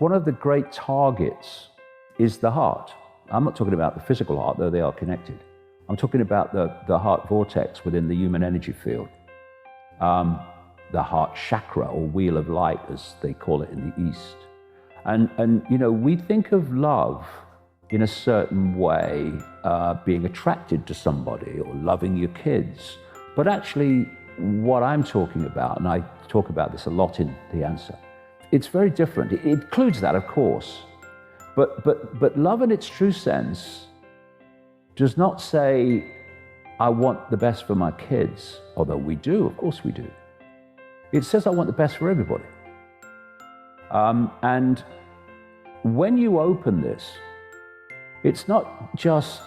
one of the great targets is the heart. I'm not talking about the physical heart, though they are connected. I'm talking about the heart vortex within the human energy field. The heart chakra, or wheel of light, as they call it in the East. And you know, we think of love in a certain way, being attracted to somebody or loving your kids. But actually, what I'm talking about, and I talk about this a lot in the answer, it's very different. It includes that, of course. But love in its true sense does not say, I want the best for my kids, although we do, of course we do. It says, I want the best for everybody. And when you open this, it's not just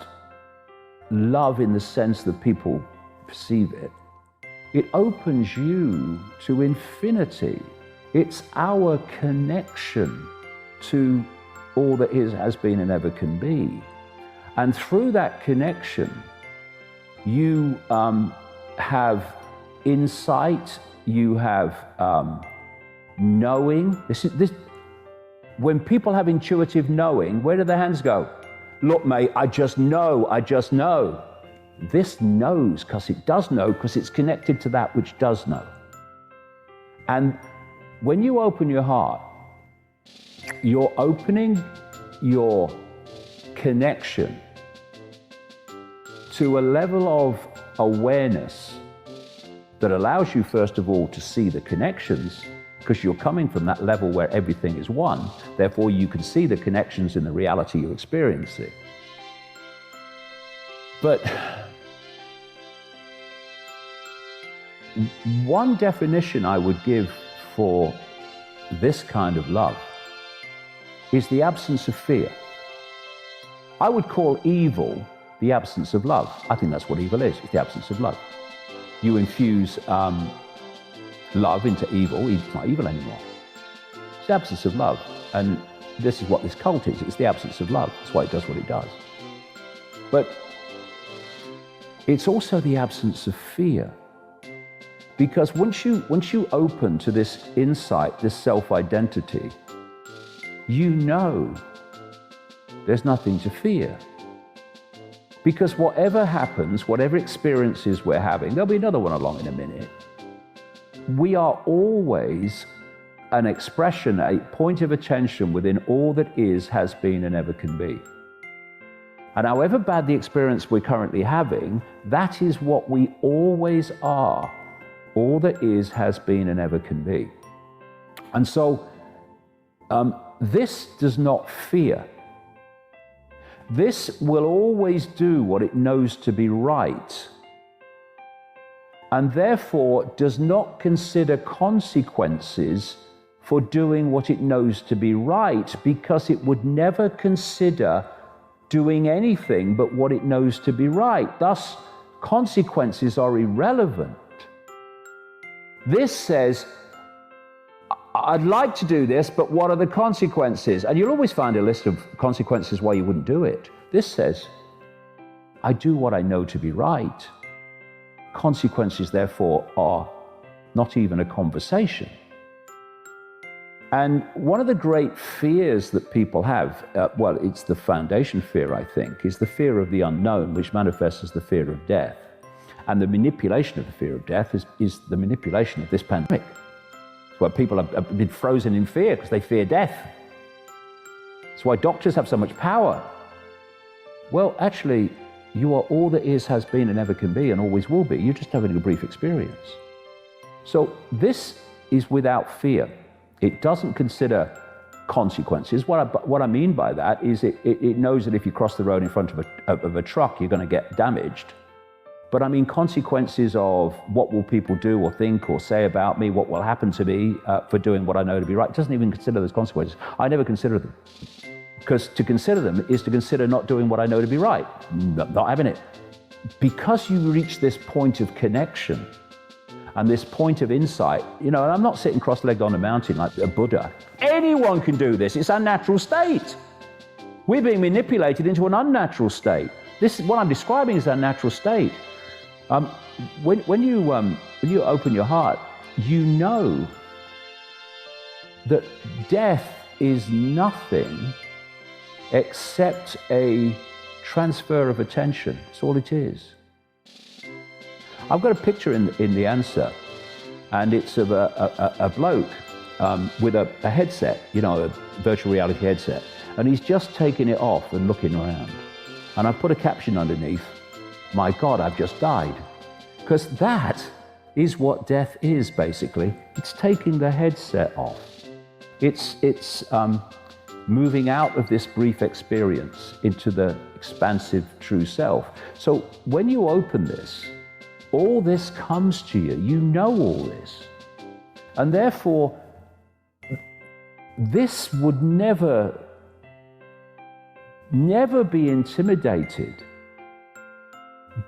love in the sense that people perceive it. It opens you to infinity. It's our connection to all that is, has been, and ever can be. And through that connection, you have insight, you have knowing. When people have intuitive knowing, where do their hands go? Look, mate, I just know, I just know. This knows because it does know, because it's connected to that which does know. And when you open your heart, you're opening your connection to a level of awareness that allows you, first of all, to see the connections, because you're coming from that level where everything is one. Therefore, you can see the connections in the reality you're experiencing. But one definition I would give for this kind of love is the absence of fear. I would call evil the absence of love. I think that's what evil is. It's the absence of love. You infuse love into evil, it's not evil anymore. It's the absence of love. And this is what this cult is. It's the absence of love. That's why it does what it does. But it's also the absence of fear. Because once you open to this insight, this self-identity, you know there's nothing to fear. Because whatever happens, whatever experiences we're having, there'll be another one along in a minute, we are always an expression, a point of attention within all that is, has been, and ever can be. And however bad the experience we're currently having, that is what we always are. All that is, has been, and ever can be. And so, this does not fear. This will always do what it knows to be right, and therefore does not consider consequences for doing what it knows to be right, because it would never consider doing anything but what it knows to be right. Thus, consequences are irrelevant. This says, I'd like to do this, but what are the consequences? And you'll always find a list of consequences why you wouldn't do it. This says, I do what I know to be right. Consequences, therefore, are not even a conversation. And one of the great fears that people have, well, it's the foundation fear, I think, is the fear of the unknown, which manifests as the fear of death. And the manipulation of the fear of death is the manipulation of this pandemic. That's why people have been frozen in fear, because they fear death. That's why doctors have so much power. Well, actually, you are all that is, has been, and ever can be, and always will be. You're just having a brief experience. So this is without fear. It doesn't consider consequences. What I mean by that is it knows that if you cross the road in front of a truck, you're going to get damaged. But I mean consequences of what will people do or think or say about me, what will happen to me for doing what I know to be right. It doesn't even consider those consequences. I never consider them. Because to consider them is to consider not doing what I know to be right, not having it. Because you reach this point of connection and this point of insight, you know, and I'm not sitting cross-legged on a mountain like a Buddha. Anyone can do this. It's our natural state. We're being manipulated into an unnatural state. This is what I'm describing is our natural state. When you open your heart, you know that death is nothing except a transfer of attention. That's all it is. I've got a picture in the answer, and it's of a bloke with a headset, you know, a virtual reality headset, and he's just taking it off and looking around. And I put a caption underneath, "My God, I've just died." Because that is what death is, basically. It's taking the headset off. It's moving out of this brief experience into the expansive true self. So when you open this, all this comes to you. You know all this. And therefore, this would never be intimidated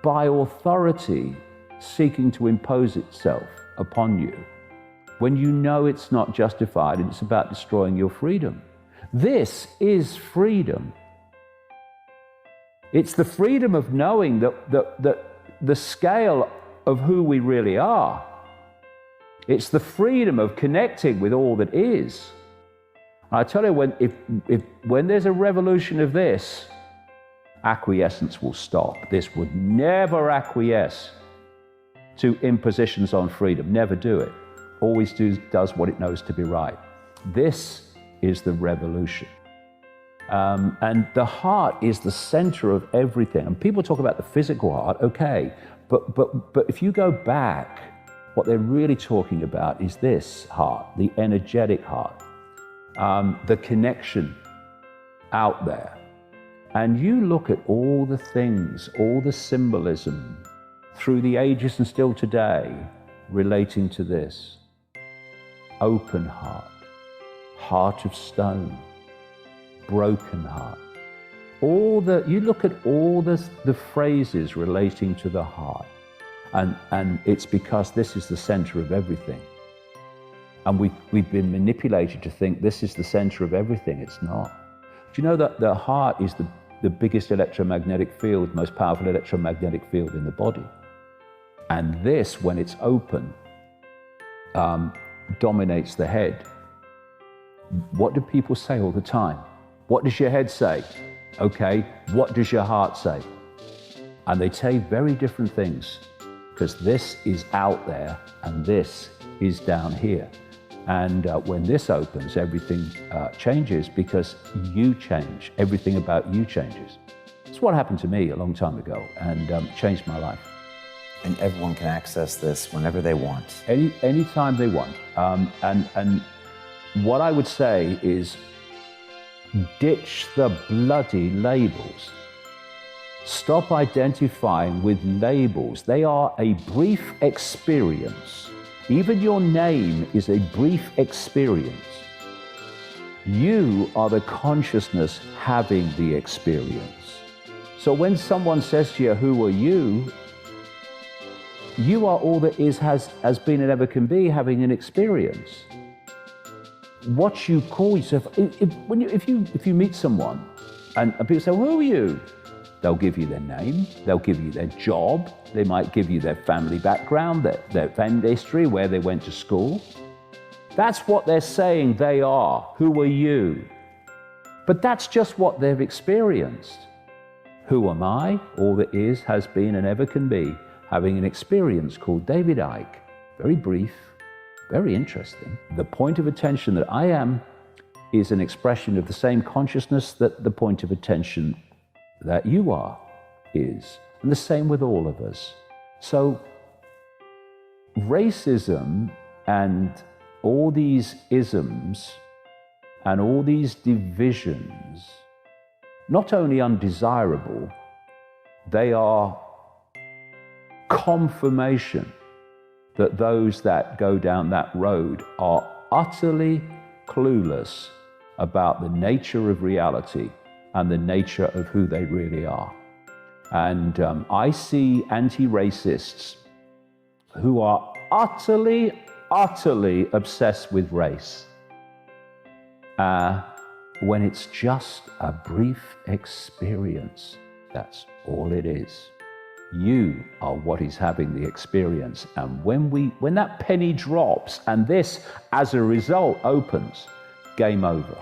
by authority seeking to impose itself upon you when you know it's not justified and it's about destroying your freedom. This is freedom. It's the freedom of knowing that the scale of who we really are. It's the freedom of connecting with all that is. I tell you, when there's a revolution of this, acquiescence will stop. This would never acquiesce to impositions on freedom. Never do it. Always does what it knows to be right. This is the revolution. And the heart is the center of everything. And people talk about the physical heart, okay, but if you go back, what they're really talking about is this heart, the energetic heart, the connection out there. And you look at all the things, all the symbolism through the ages and still today relating to this. Open heart, heart of stone, broken heart. You look at all the phrases relating to the heart, and it's because this is the center of everything. And we've been manipulated to think this is the center of everything. It's not. Do you know that the heart is the biggest electromagnetic field, most powerful electromagnetic field in the body? And this, when it's open, dominates the head. What do people say all the time? What does your head say? Okay, what does your heart say? And they say very different things, because this is out there and this is down here. And when this opens, everything changes, because you change. Everything about you changes. It's what happened to me a long time ago, and changed my life. And everyone can access this whenever they want. Anytime they want. And what I would say is, ditch the bloody labels. Stop identifying with labels. They are a brief experience. Even your name is a brief experience. You are the consciousness having the experience. So when someone says to you, "Who are you?" You are all that is, has been, and ever can be, having an experience. What you call yourself, if you meet someone and people say, "Who are you?" They'll give you their name, they'll give you their job, they might give you their family background, their family history, where they went to school. That's what they're saying they are. Who are you? But that's just what they've experienced. Who am I? All that is, has been, and ever can be, having an experience called David Icke. Very brief, very interesting. The point of attention that I am is an expression of the same consciousness that the point of attention that you are is, and the same with all of us. So racism and all these isms and all these divisions, not only undesirable, they are confirmation that those that go down that road are utterly clueless about the nature of reality and the nature of who they really are. And I see anti-racists who are utterly obsessed with race, when it's just a brief experience. That's all it is. You are what is having the experience. And when that penny drops and this, as a result, opens, game over.